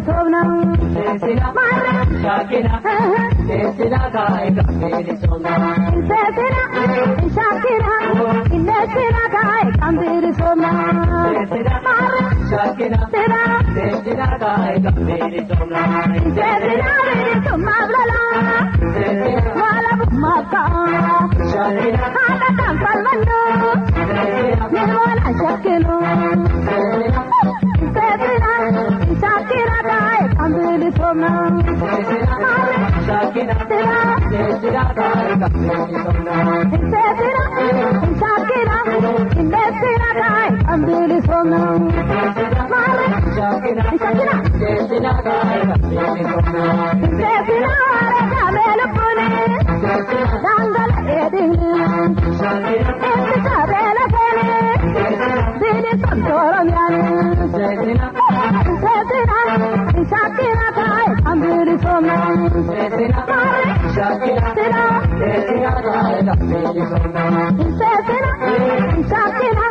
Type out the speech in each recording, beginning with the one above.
somna sesina mare shakina sesina kai kambili somna sesina shakina sesina kai kambili somna sesina mare shakina sesina kai kambili somna sesina somna blala sesina wala bumaka shakina hada kampal mando sesina wala shakino sesina shakina kai kambili somna sesina mare shakina sesina kai kambili somna sesina shakina sesina kai kambili somna sesina mare shakina sesina kai kambili somna sesina mare kamel pune dangal edine shakina kabela kene dini santoram yani sesina shakina kai kambili somna sesina mare shakina sesina kai kambili somna sesina shakina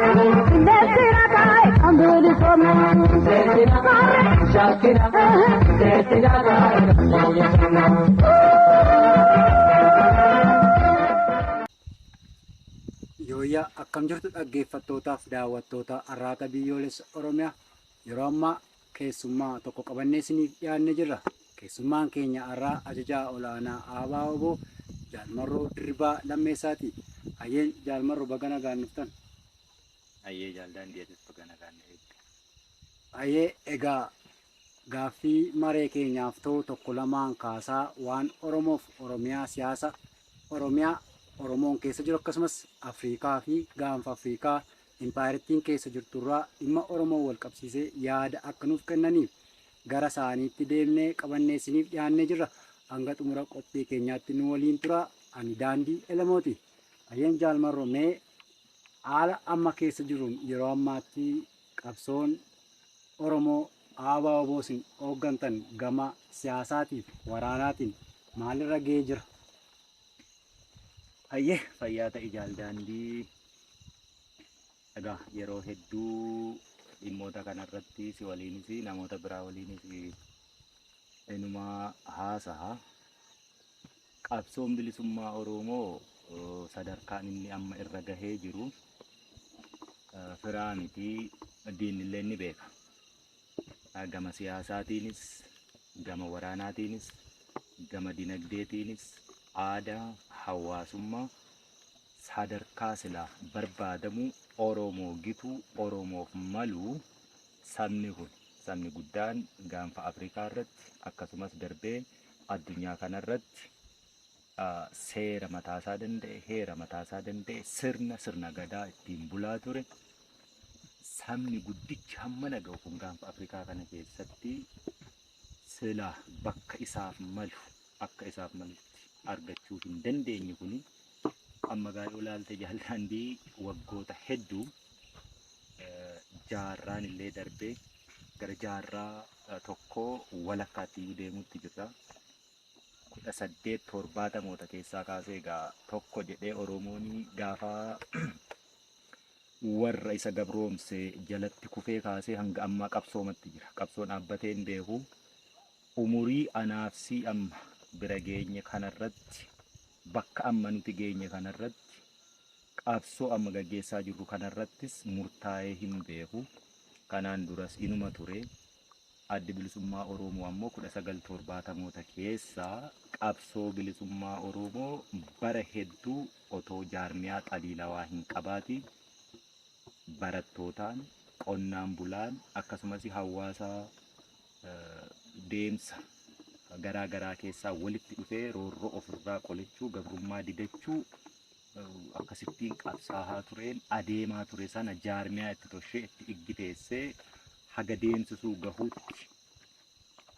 sesina kai kambili somna sesina mare shakina sesina kai kambili somna. Yooyyaa akkam jirtu dhaggeeffattootaaf daawwattoota Arraata Biyyoolessa Oromiyaa yeroo ammaa keessummaa tokko qabannee isiniif dhiyaannee jirra. Keessummaan keenya har'aa ajajaa olaanaa Aabaa Oboo Jaalmarroo Dirribaa Lammeessaati. Hayyeen Jaalmarroo baga nagaan dhuftan. Hayyee jaaldaan dhiyeessus baga nagaan eegde. Hayyee egaa gaaffii maree keenyaaf ta'u tokko lamaan kaasaa waan Oromoof Oromiyaa siyaasa Oromiyaa Oromoon keessa jiru akkasumas Afrikaa fi gaanfa Afrikaa impaarettiin keessa jirturraa dhimma Oromoo wal qabsiisee yaada akka nuuf kennaniif gara isaaniitti deemnee qabannee isiniif dhiyaannee jirra. Hanga xumura qophii keenyaatti nu waliin tura. Ani Daandii Elamooti. Hayyeen Jaalmarroo mee haala amma keessa jiruun yeroo ammaatti qabsoon Oromoo Aabaa Oboosin hooggantan gama siyaasaatiif waraanaatiin maalirra ga'ee jira? Hayyee fayyaa ta'e jaaldaandii. Egaa yeroo hedduu dhimmoota kanarratti si waliinis namoota biraa waliinis inuma haasa'a. Qabsoon bilisummaa Oromoo sadarkaan inni amma irra gahee jiru firaa miti diinillee ni beeka. Gama siyaasaatiinis, gama waraanaatiinis, gama dinagdeetiinis, aadaa, hawaasummaa sadarkaa silaa barbaadamu Oromoo gitu Oromoof malu sabni guddaan gaanfa Afrikaa irratti akkasumas darbee addunyaa kanarratti seera mataasaa danda'e, heera mataasaa danda'e, sirna gadaa ittiin bulaa ture. Sabni guddichi hamma naga'u kun gaanfa Afrikaa kana keessatti silaa bakka isaaf malu akka isaaf malutti argachuu hin dandeenye kuni amma gaarii olaalte jaaldaandii waggoota hedduu jaarraan illee darbee gara jaarraa tokkoo walakkaatti deemuutti jirra. 1870 keessaa kaasee egaa tokko jedhee Oromoon gaafa warra isa gabroomse jalatti kufee kaasee hanga ammaa qabsoomatti jira. Qabsoon dhaabbateen beeku umurii anaafsii amma bira geenye kanarratti bakka amma nuti geenye kanarratti qabsoo amma gaggeessaa jirru kanarrattis murtaa'ee hin beeku. Kanaan duras inuma ture. Addi bilisummaa Oromoo ammoo 1970 keessaa qabsoo bilisummaa Oromoo bara hedduu otoo jaarmiyaa xaliilawaa hin qabaati barattootaan, qonnaan bulaan akkasumas hawaasa deemsa garaa garaa keessaa walitti dhufee roorroo ofirraa qolachuu, gabrummaa didachuu akkasittiin qabsaa'aa tureen adeemaa ture sana jaarmiyaa itti toshee itti iggiteessee haga deemsisuu gahuutti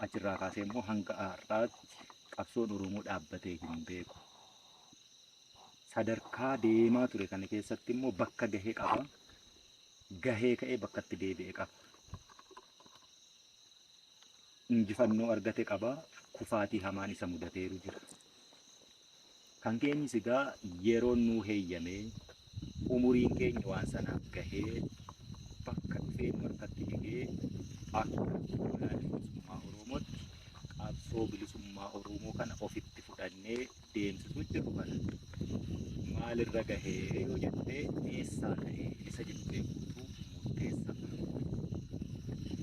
achirraa kaasee immoo hanga har'aatti qabsoon Oromoo dhaabbatee hin beeku. Sadarkaa deemaa ture kana keessatti immoo bakka gahee qaba. Gahee ka'ee bakka itti deebi'e qaba. Injifannoo argate qaba. Kufaatii hamaan isa mudateeru jira. Kan keenyis egaa yeroon nuu heeyyamee umuriin keenya waan sanaaf gahee bakka feenu harkatti hidhee akka bilisummaa Oromootti qabsoo bilisummaa Oromoo kana ofitti fudhannee deemsisuu jiru kana maalirra gahee yoo jettee eessaa ka'ee isa jettee guutuu murteessa.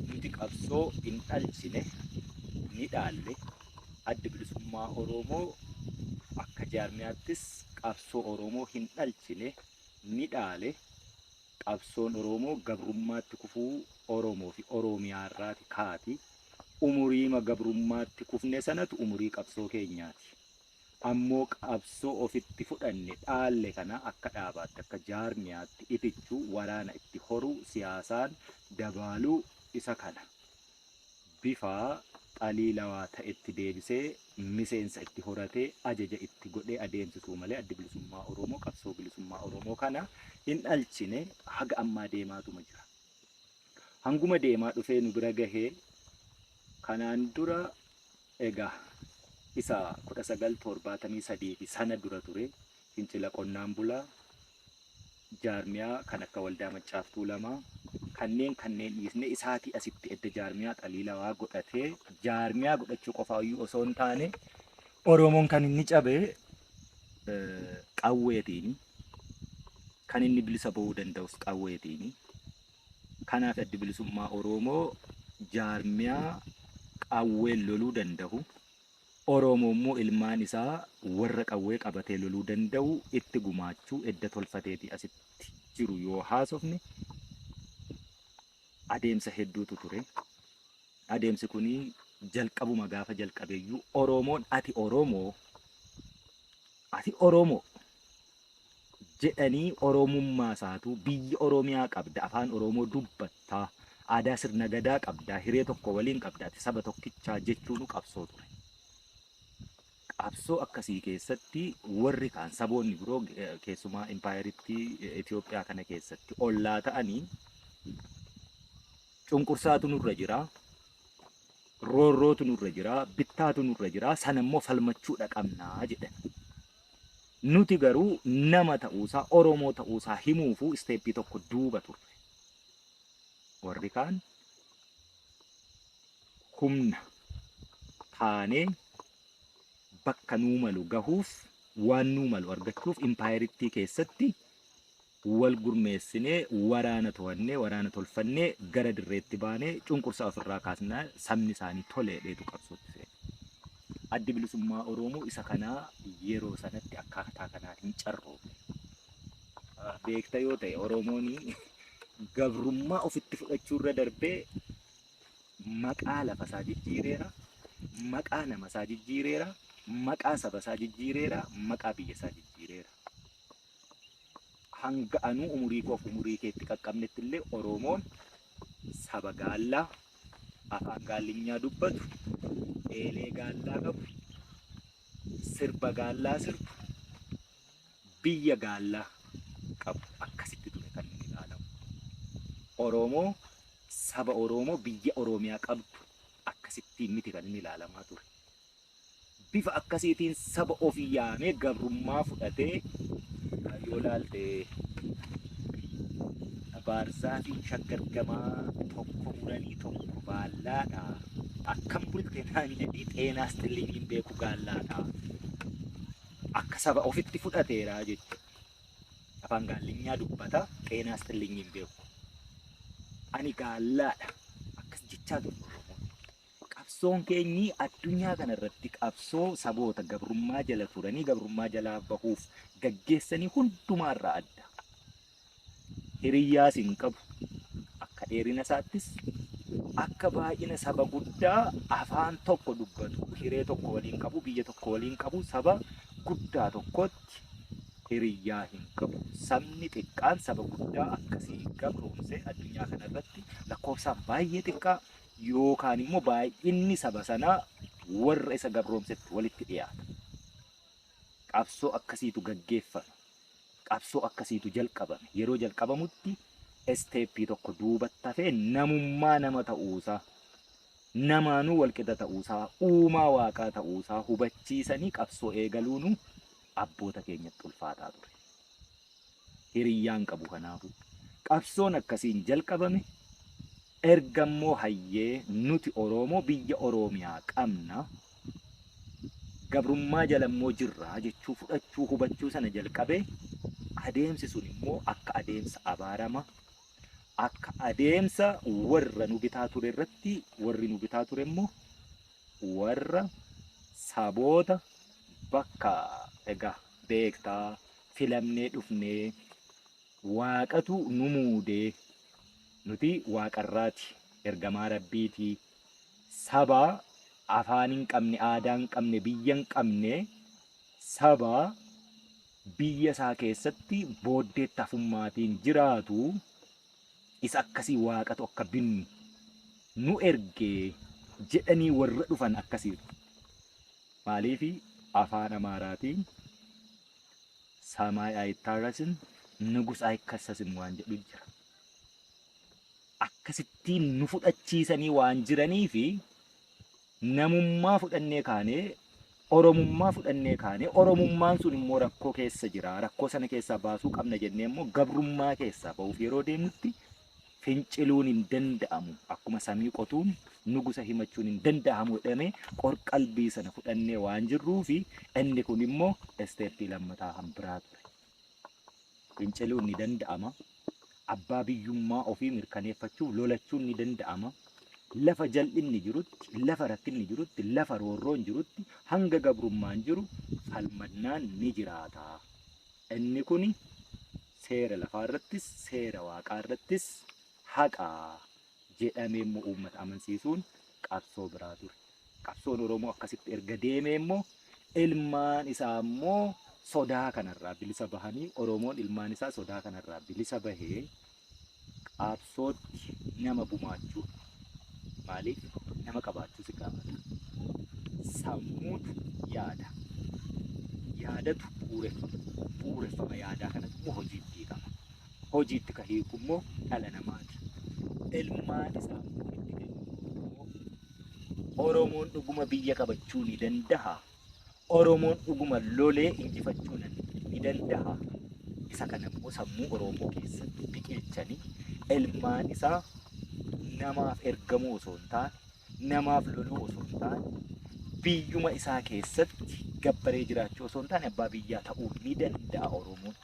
Nuti qabsoo hin dhalchine ni dhaalle adda bilisummaa Oromoo akka jaarmiyaattis qabsoo Oromoo hin dhalchine ni dhaale. Qabsoon Oromoo gabrummaatti kufuu Oromoo fi Oromiyaa irraati kaati. Umuriima gabrummaatti kufne sanatu umurii qabsoo keenyaati. Ammoo qabsoo ofitti fudhanne dhaalle kana akka dhaabaatti akka jaarmiyaatti itichuu waraana itti horuu siyaasaan dabaluu isa kana bifa xaliilawaa ta'etti deebisee miseensa itti horatee ajaja itti godhee adeemsisuu malee adda bilisummaa Oromoo qabsoo bilisummaa Oromoo kana hin dhalchine haga ammaa deemaatuma jira. Hanguma deemaa dhufee nu bira gahee kanaan dura egaa isa 1973 sana dura ture fincila qonnaan bulaa jaarmiyaa kan akka waldaa Maccaaftuu Lamaa kanneen dhiisne isaatii asitti edda jaarmiyaa xaliilawaa godhatee jaarmiyaa godhachuu qofaa iyyuu osoo hin taane Oromoon kan inni cabee qawweetiini kan inni bilisa ba'uu danda'us qawweetiini. Kanaaf adda bilisummaa Oromoo jaarmiyaa qawween loluu danda'u Oromoo immoo ilmaan isaa warra qawwee qabatee loluu danda'u itti gumaachuu edda tolfateeti asitti jiru yoo haasofne adeemsa hedduutu ture. Adeemsi kuni jalqabuma gaafa jalqabeeyyuu Oromoon ati Oromoo jedhanii Oromummaa isaatu biyya Oromiyaa qabda afaan Oromoo dubbattaa aadaa sirna gadaa qabdaa hiree tokko waliin qabda ati saba tokkichaa jechuun qabsoo ture. Qabsoo akkasii keessatti warri kaan saboonni biroo keessumaa impaayeritti Itoophiyaa kana keessatti ollaa ta'anii cunqursaatu nurra jira, roorrootu nurra jira, bittaatu nurra jira, sanammoo falmachuudha qabnaa jedhan. Nuti garuu nama ta'uusaa Oromoo ta'uusaa himuufuu isteeppii tokko duuba turre. Warri kaan humna taanee bakka nuu malu gahuuf waan nuu malu argachuuf impaayeritti keessatti wal gurmeessinee waraana to'annee waraana tolfannee gara dirreetti baanee cunqursaa ofirraa kaasnaa sabni isaanii tolee dheetu qabsootti seene. Addi bilisummaa Oromoo isa kanaa yeroo sanatti akkaataa kanaatiin carroome. Beekta yoo ta'e Oromoon gabrummaa ofitti fudhachuurra darbee maqaa lafasaa jijjiireera, maqaa namasaa jijjiireera, maqaa sabasaa jijjiireera, maqaa biyyasaa jijjiireera. Hanga anuu umurii keetti qaqqabnetti illee Oromoon saba gaallaa afaan gaallinyaa dubbatu eelee gaallaa qabu sirba gaallaa sirbu biyya gaallaa qabu akkasitti ture kan inni ilaalamu. Oromoo saba Oromoo biyya Oromiyaa qabdu akkasittiin miti kan inni ilaalamaa ture. Bifa akkasiitiin saba ofii yaamee gabrummaa fudhatee yoo ilaalte Baarsaa fi shaggargamaa tokko muranii tokko baallaadha. Akkam bulte naan jedhii xeenaas xilliin hin beeku gaallaadha. Akka saba ofitti fudhateera jechuudha. Afaan gaallinyaa dubbata xeenaas xilliin hin beeku. Ani gaallaadha akkas jechaa ture Oromoon. Qabsoon keenyi addunyaa kanarratti qabsoo saboota gabrummaa jala turanii gabrummaa jalaa bahuuf gaggeessanii hundumaarraa adda. Hiriyyaas hin qabu. Akka dheerina isaattis akka baay'ina saba guddaa afaan tokko dubbatu hiree tokko waliin qabu biyya tokko waliin qabu saba guddaa tokkotti hiriyyaa hin qabu. Sabni xiqqaan saba guddaa akkasii gabroomsee addunyaa kanarratti lakkoofsaan baay'ee xiqqaa yookaan immoo baay'inni saba sanaa warra isa gabroomsetti walitti dhiyaata. Qabsoo akkasiitu gaggeeffame. Qabsoo akkasiitu jalqabame. Yeroo jalqabamutti isteeppii tokko duubatti hafee namummaa nama ta'uusaa namaanuu walqixa ta'uusaa uumaa waaqaa ta'uusaa hubachiisanii qabsoo eegaluunu abboota keenyatti ulfaataa ture. Hiriyyaan qabu kanaafu qabsoon akkasiin jalqabame ergammoo hayyee nuti Oromoo biyya Oromiyaa qabna. Gabrummaa jalammoo jirra jechuu fudhachuu hubachuu sana jalqabee adeemsi sun immoo akka adeemsa abaarama akka adeemsa warra nu bitaa ture irratti warri nu bitaa ture immoo warra saboota bakka egaa beektaa filamnee dhufnee waaqatu nu muudee nuti waaqarraati ergamaa rabbiitii sabaa afaan hin qabne aadaa hin qabne biyya hin qabne saba biyya isaa keessatti booddeetti hafummaatiin jiraatu isa akkasii waaqatu akka binnu nu ergee jedhanii warra dhufan akkasii maaliifi afaan amaaraatiin ሰማይ አይታረስም ንጉስ አይከሰስም waan jedhu jira akkasittiin nu fudhachiisanii waan jiranii fi namummaa fudhannee kaanee oromummaa fudhannee kaanee oromummaan sun immoo rakkoo keessa jira rakkoo sana keessaa baasuu qabna jennee immoo gabrummaa keessaa ba'uuf yeroo deemnutti finciluun hin danda'amu akkuma samii qotuun nugusa himachuun hin danda'amu jedhamee qorqalbii sana fudhannee waan jirruu fi inni kun immoo isteeppii lammataa hambiraa ture. Finciluun ni danda'ama. Abbaa biyyummaa ofii mirkaneeffachuuf lolachuun ni danda'ama. Lafa jal'inni jirutti, lafa rakkinni jirutti, lafa roorroon jirutti hanga gabrummaan jiru falmannaan ni jiraata. Inni kun seera lafaa irrattis, seera waaqaa irrattis haqa jedhamee immoo uummata amansiisuun qabsoo biraa ture. Qabsoon Oromoo akkasitti erga deemee immoo ilmaan isaa immoo sodaa kanarraa bilisa bahanii Oromoon ilmaan isaa sodaa kanarraa bilisa bahee qabsootti nama gumaachuu maaliif nama qabaachuu si gaafata. Sammuutu yaada. Yaadatu bu'uureffama yaadaa kanatti immoo hojiitti hiikama. Hojiitti ka hiiku immoo dhala namaati. Ilmaan isaa immoo Oromoon dhuguma biyya qabachuu ni danda'a. Oromoon dhuguma lolee injifachuu ni danda'a. Isa kana immoo sammuu Oromoo keessatti biqilchanii ilmaan isaa namaaf ergamuu osoo hin taane, namaaf loluu osoo hin taane, biyyuma isaa keessatti gabbaree jiraachuu osoo hin taane abbaa biyyaa ta'uu ni danda'a Oromoon.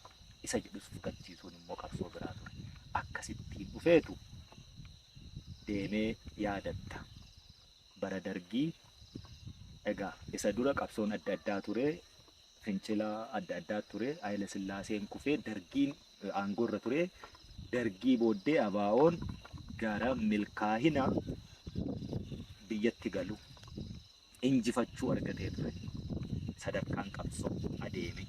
Isa jedhus fudhachiisuun immoo qabsoo biraa ture. Akkasittiin dhufeetu deemee yaadatta. Bara dargii egaa isa dura qabsoon adda addaa ture, fincila adda addaa ture, Haayile Sillaaseen kufee dargiin aangoorra ture. Dargii booddee ABO'n gara milkaa'ina biyyatti galu injifachuu argatee ture. Sadarkaan qabsoo adeeme.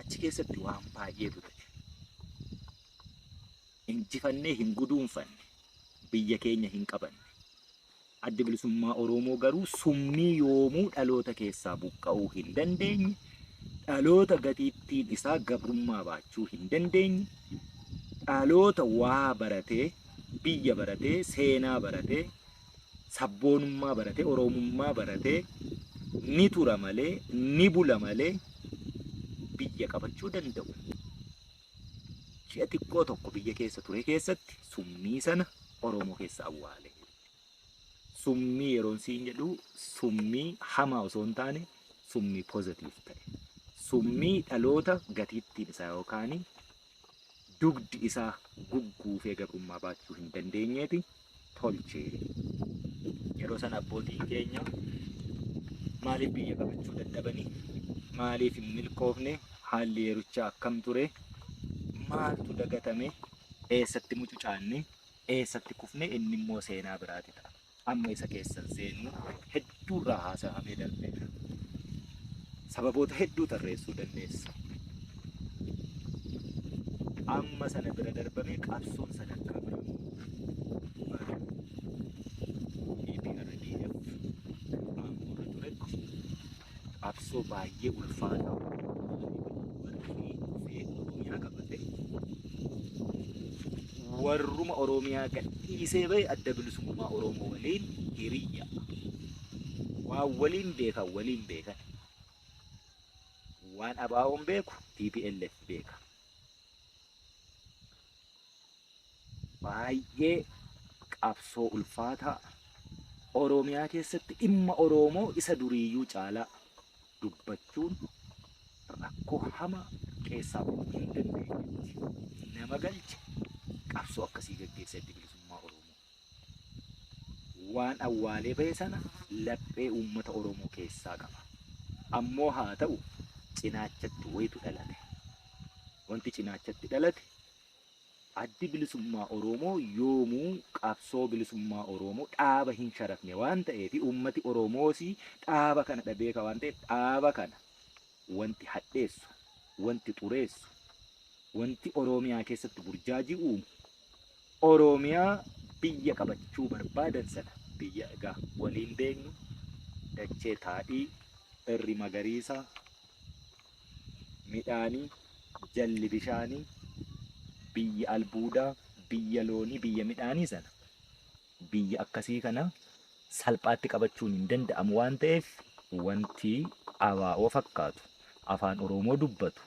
Achi keessatti waan baay'eetu ta'e. Injifannee hin guduunfanne, biyya keenya hin qabanne. Adda bilisummaa Oromoo garuu summii yoomuu dhaloota keessaa buqqa'uu hin dandeenye, dhaloota gatiittiin isaa gabrummaa baachuu hin dandeenye, dhaloota waa baratee, biyya baratee, seenaa baratee, sabboonummaa baratee, oromummaa baratee, ni tura malee, ni bula malee biyya qabachuu danda'u. Ji'a xiqqoo tokko biyya keessa ture keessatti summii sana Oromoo keessa awwaale. Summii yeroon siin jedhu summii hamaa osoo hin taane summii pozitiif ta'e. Summii dhaloota gatiittiin isaa yookaan dugdi isaa gugguufee gabrummaa baachuu hin dandeenyeeti tolchee. Yeroo sana abbootiin keenya maaliif biyya qabachuu dadhabanii? Maaliif hin milkoofne? Haalli yerichaa akkam ture? Maaltu dagatame? Eessatti mucucaanne? Eessatti kufne? Inni immoo seenaa biraati ta'a. Amma isa keessan seennu hedduurraa haasa'amee darbeera. Sababoota hedduu tarreessuu dandeessa. Amma sana bira darbamee qabsoon sadarkaa biramu. EPRDF aangoorra turetti qabsoo baay'ee ulfaataa warri dhufee Oromiyaa qabate warruma Oromiyaa gadhiisee bahe adda bilisummaa Oromoo waliin hiriyya. Waan waliin beekan. Waan ABO'n beeku TPLF beeka. Baay'ee qabsoo ulfaataa Oromiyaa keessatti dhimma Oromoo isa duriiyyuu caalaa dubbachuun rakkoo hamaa keessaa bahuu hin dandeenyetti nama galche qabsoo akkasii gaggeessa adda bilisummaa Oromoo. Waan awwaalee bahe sana laphee uummata Oromoo keessaa qaba. Ammoo haa ta'u cinaachatti wayitu dhalate. Wanti cinaachatti dhalate addi bilisummaa Oromoo yoomuu qabsoo bilisummaa Oromoo dhaaba hin sharafne waan ta'eef uummati Oromoos dhaaba kana dhabeeka waan ta'eef dhaaba kana wanti hadheessu, wanti xureessu, wanti Oromiyaa keessatti burjaajii uumu Oromiyaa biyya qabachuu barbaadan sana biyya egaa waliin beeknu dachee taadhii irri magariisa midhaanii jalli bishaanii biyya albuudaa biyya loonii biyya midhaanii sana biyya akkasii kana salphaatti qabachuun hin danda'amu waan ta'eef wanti abaa'oo fakkaatu afaan Oromoo dubbatu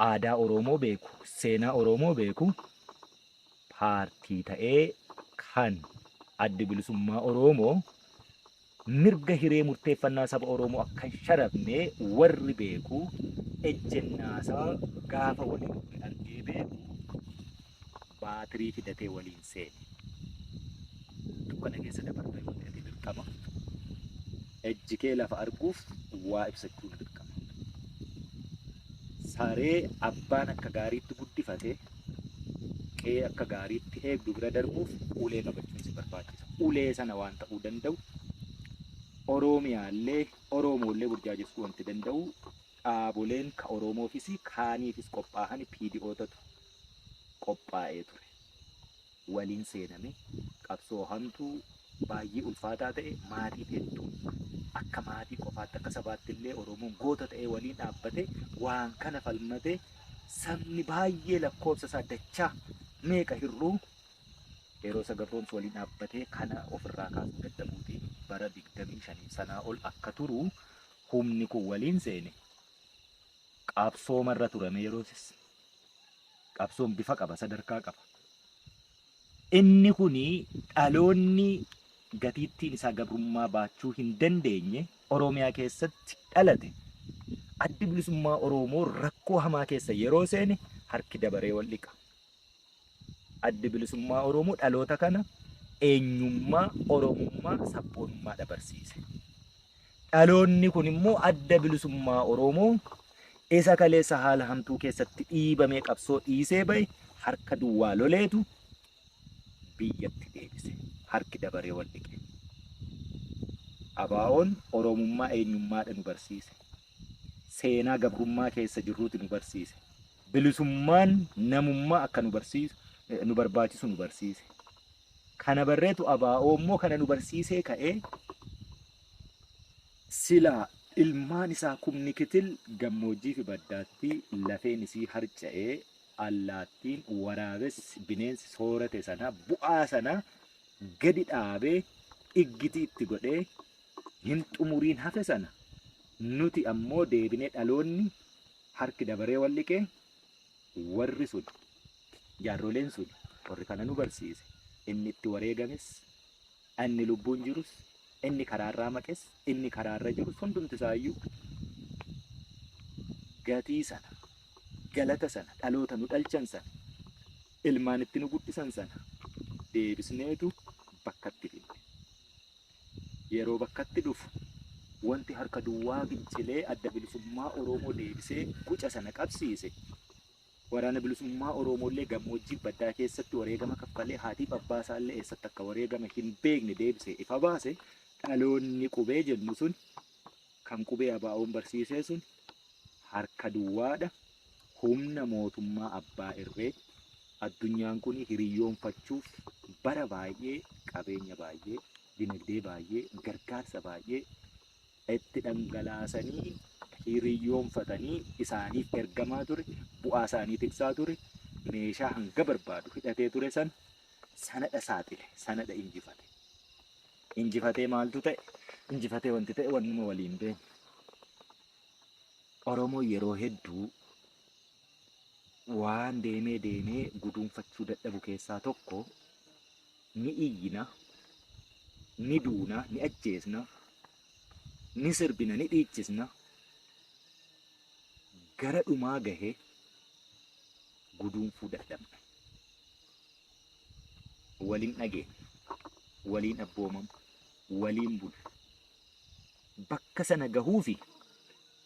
aadaa Oromoo beeku seenaa Oromoo beeku paartii ta'ee kan addi bilisummaa Oromoo mirga hiree murteeffannaa saba Oromoo akka hin sharafne warri beeku ejjennaasaa gaafa waliin hidhannee beeku baatirii fidatee waliin seene dukkana keessa dabartee waliin dirqama ejji kee lafa arguuf waa ibsachuun dirqama saree abbaan akka gaariitti guddifate qee akka gaariitti eegdu bira darbuuf ulee qabachuun si barbaachisa ulee sana waan ta'uu danda'u Oromiyaallee Oromoollee burjaajessuu wanti danda'u dhaaboleen ka Oromoofis kaaniifis qophaa'an PDO'tatu qophaa'ee ture waliin seename qabsoo hamtuu baay'ee ulfaataa ta'e maatii hedduun akka maatii qofaatti akka sabaatti illee Oromoon goota ta'ee waliin dhaabbate waan kana falmate sabni baay'ee lakkoofsa isaa dachaa meeqa hir'uu yeroo sagarroomsu waliin dhaabbatee kana ofirraa kaasuu dadhabuutiin bara 25 sanaa ol akka turu humni kun waliin seene qabsoo marra turame yeroosis qabsoon bifa qaba sadarkaa qaba inni kuni dhaloonni gatiittiin isaa gabrummaa baachuu hin dandeenye Oromiyaa keessatti dhalate addi bilisummaa Oromoo rakkoo hamaa keessa yeroo seene harki dabaree wal dhiqa addi bilisummaa Oromoo dhaloota kana eenyummaa Oromummaa sabboonummaa dabarsiise dhaloonni kun immoo adda bilisummaa Oromoo isa kaleessa haala hamtuu keessatti dhiibamee qabsoo dhiisee bahe harka duwwaa loleetu biyyatti deebise harki dabaree wal dhiqe abaa'oon Oromummaa eenyummaadha nu barsiise seenaa gabrummaa keessa jirruuti nu barsiise bilisummaan namummaa akka nu barsiisu nu barbaachisu nu barsiise kana barreetu abaa'oo immoo kana nu barsiisee ka'ee silaa ilmaan isaa kumni kitil gammoojjii fi baddaatti lafeen isii harca'ee allaattiin waraabessi bineensi soorate sana bu'aa sana gadi dhaabee iggitii itti godhee hin xumuriin hafe sana nuti ammoo deebinee dhaloonni harki dabaree wal dhiqee warri sun jaarroleen sun warri kana nu barsiise inni itti wareegames inni lubbuun jirus inni karaarraa maqes inni karaarra jirus hundumti isaayyuu gatii sana galata sana dhaloota nu dhalchan sana ilmaan itti nu guddisan sana deebisneetu bakkatti fidne yeroo bakkatti dhufu wanti harka duwwaa fincilee adda bilisummaa Oromoo deebisee guca sana qabsiise waraana bilisummaa Oromoollee gammoojjii baddaa keessatti wareegama kaffalee haatiif abbaa isaallee eessatti akka wareegama hin beekne deebisee ifa baase dhaloonni qubee jennu sun kan qubee abaa'oon barsiisee sun harka duwwaadha humna mootummaa abbaa irree addunyaan kun hiriyyoonfachuuf bara baay'ee qabeenya baay'ee dinagdee baay'ee gargaarsa baay'ee itti dhangalaasanii hiriyyoonfatanii isaaniif ergamaa ture bu'aa isaanii tiksaa ture meeshaa hanga barbaadu hidhatee ture sanadha saaxile sanadha injifatee maaltu ta'e injifatee wanti ta'e wannuma waliin beeknu Oromoo yeroo hedduu waan deemee guduunfachuu dadhabu keessaa tokko ni iyyina, ni duuna, ni ajjeesna, ni sirbina, ni dhiichisna. Gara dhumaa gahee guduunfuu dadhabna. Waliin dhageenya, waliin abboomamu, waliin bulu. Bakka sana gahuufi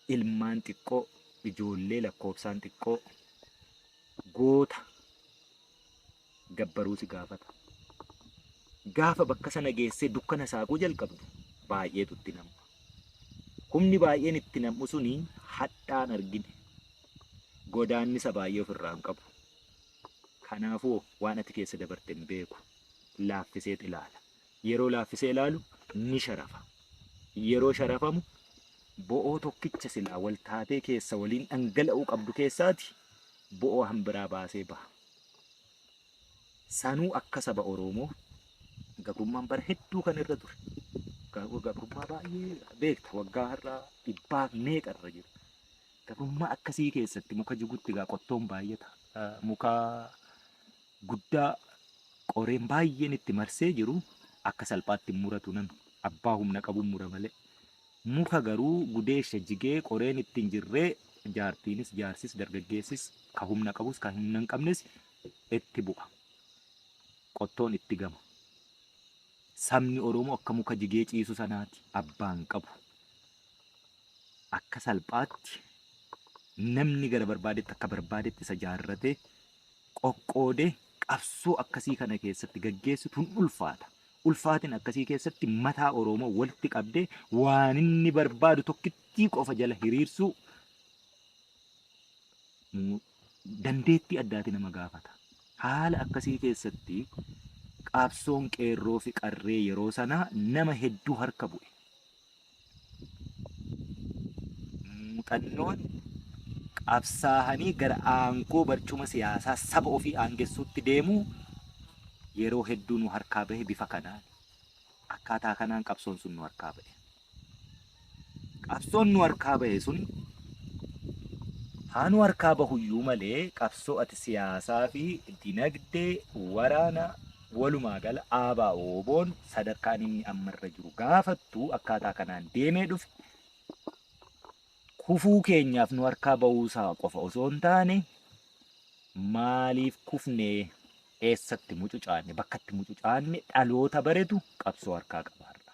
ilmaan xiqqoo, ijoollee lakkoofsaan xiqqoo, goota gabbaruu si gaafata. Gaafa bakka sana geessee dukkana saaquu jalqabdu baay'eetu itti namma. Humni baay'een itti nammu suni hadhaan argine. Godaannisa baay'ee ofirraa hin qabu. Kanaafuu waan ati keessa dabarte hin beeku. Laaffiseet ilaala. Yeroo laaffisee ilaalu ni sharafa. Yeroo sharafamu bo'oo tokkicha silaa wal taatee keessa waliin dhangala'uu qabdu keessaati bo'oo hambiraa baasee baha. Sanuu akka saba Oromoo gabrummaan bara hedduu kan irra ture. Gabrummaa baay'ee beekta waggaa har'aa dhibbaaf meeqarra jiru. Gabrummaa akkasii keessatti muka jigutti gaa qottoon baay'ata. Muka guddaa qoreen baay'een itti marsee jiru akka salphaatti hin muratu namni. Abbaa humna qabuun mura malee. Muka garuu gudeesha jigee qoreen itti hin jirree jaartiinis jaarsis dargaggeessis ka humna qabus ka humna hin qabnes itti bu'a. Qottoon itti gama. Sabni Oromoo akka muka jigee ciisu sanaati abbaan qabu. Akka salphaatti namni gara barbaadetti akka barbaadetti isa jaarratee qoqqoodee qabsoo akkasii kana keessatti gaggeessituun ulfaata. Ulfaatin akkasii keessatti mataa Oromoo walitti qabdee waan inni barbaadu tokkittii qofa jala hiriirsuu dandeettii addaati nama gaafata. Haala akkasii keessatti qabsoon qeerroo fi qarree yeroo sanaa nama hedduu harka bu'e. Muuxannoon qabsaahanii gara aangoo barcuma siyaasaa saba ofii aangessuutti deemuu yeroo hedduu nu harkaa bahe bifa kanaan. Akkaataa kanaan qabsoon sun nu harkaa bahe. Qabsoon nu harkaa bahe sun haa nu harkaa bahuyyuu malee qabsoo ati siyaasaa fi dinagdee waraana walumaa gala aabaa ooboon sadarkaan inni ammarra jiru gaafattu akkaataa kanaan deemee dhufe kufuu keenyaaf nu harkaa bahuusaa qofa osoo hin taane maaliif kufnee eessatti mucucaanne bakkatti mucucaanne dhaloota baretu qabsoo harkaa qabaarra.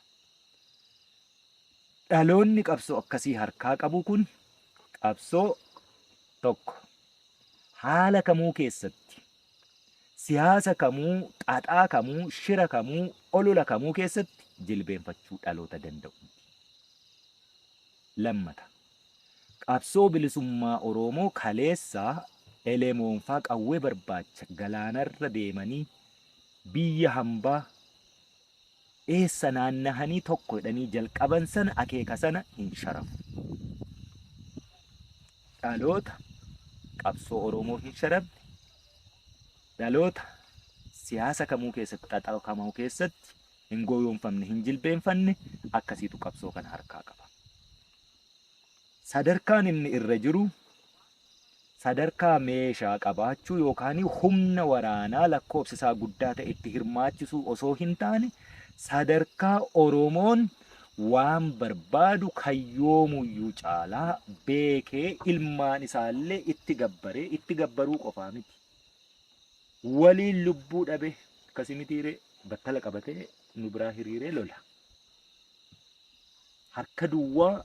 Dhaloonni qabsoo akkasii harkaa qabu kun qabsoo tokko haala kamuu keessatti siyaasa kamuu xaxaa kamuu shira kamuu olola kamuu keessatti jilbeenfachuu dhaloota danda'u. Lammata qabsoo bilisummaa Oromoo kaleessaa elemoonfaa qawwee barbaacha galaanarra deemanii biyya hambaa eessa naannahanii tokko jedhanii jalqaban sana akeeka sana hin sharafu. Dhaloota qabsoo Oromoo hin sharafne, dhaloota siyaasa kamuu keessatti xaxaa kamuu keessatti hin gooyoomfamne hin jilbeenfanne akkasiitu qabsoo kana harkaa qaba. Sadarkaan inni irra jiru sadarkaa meeshaa qabaachuu yookaan humna waraanaa lakkoofsisaa guddaa ta'e itti hirmaachisuu osoo hin taane sadarkaa Oromoon waan barbaadu kayyoomuyyuu caalaa beekee ilmaan isaallee itti gabbaruu qofaa miti. Waliin lubbuu dhabe akkasii mitiiree battala qabatee nu biraa hiriiree lola. Harka duwwaa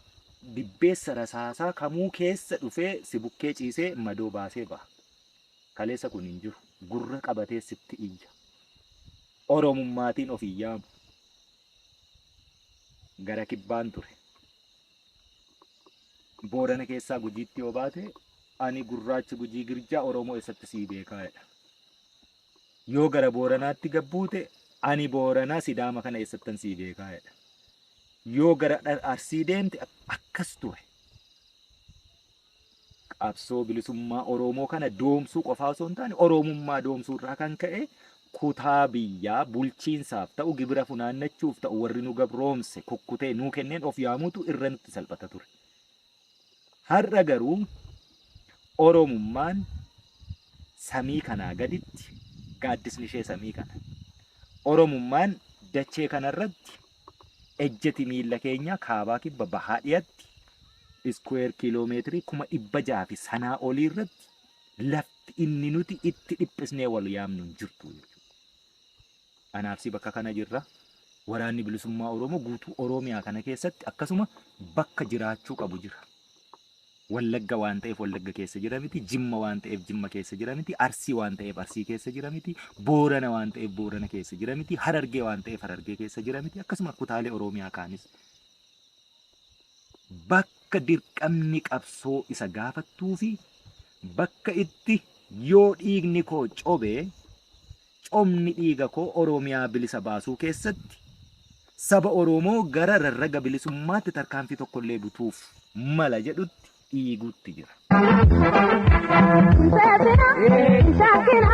dibbeessa rasaasaa kamuu keessa dhufee si bukkee ciisee madoo baasee baha. Kaleessa kun hin jiru. Gurra qabatee sitti iyya. Oromummaatiin of iyyaamu. Gara kibbaan ture. Boorana keessaa Gujiitti yoo baate ani gurraachi Gujii Girjaa Oromoo eessatti sii beekaa jedha. Yoo gara Booranaatti gabbuute ani Booranaa Sidaama kana eessattan sii beekaa jedha. Yoo gara Arsii deemte akkas ture. Qabsoo bilisummaa Oromoo kana doomsuu qofaa osoo hin taane Oromummaa doomsuu irraa kan ka'e kutaa biyyaa bulchiinsaaf ta'u gibira funaannachuuf ta'u warri nu gabroomse kukkutee nuu kenneen of yaamuutu irra nutti salphata ture. Har'a garuu Oromummaan samii kanaa gaditti gaaddisni ishee samii kana. Oromummaan dachee kanarratti ejjeti miilla keenya kaabaa kibba bahaa dhiyaatti iskuweer kiiloomeetirii 600 fi sanaa olii irratti lafti inni nuti itti dhiphisnee wal yaamnu hin jirtu jechuudha. Anaafsi bakka kana jirra. Waraanni bilisummaa Oromoo guutuu Oromiyaa kana keessatti akkasuma bakka jiraachuu qabu jira. Wallagga waan ta'eef Wallagga keessa jira miti, Jimma waan ta'eef Jimma keessa jira miti, Arsii waan ta'eef Arsii keessa jira miti, Boorana waan ta'eef Boorana keessa jira miti, Harargee waan ta'eef Harargee keessa jira miti, akkasuma kutaalee Oromiyaa kaanis bakka dirqamni qabsoo isa gaafattuu fi bakka itti yoo dhiigni koo cobee comni dhiiga koo Oromiyaa bilisa baasuu keessatti saba Oromoo gara rarraga bilisummaatti tarkaanfii tokkollee butuuf mala jedhutti dhiiguutti jira. Shakira,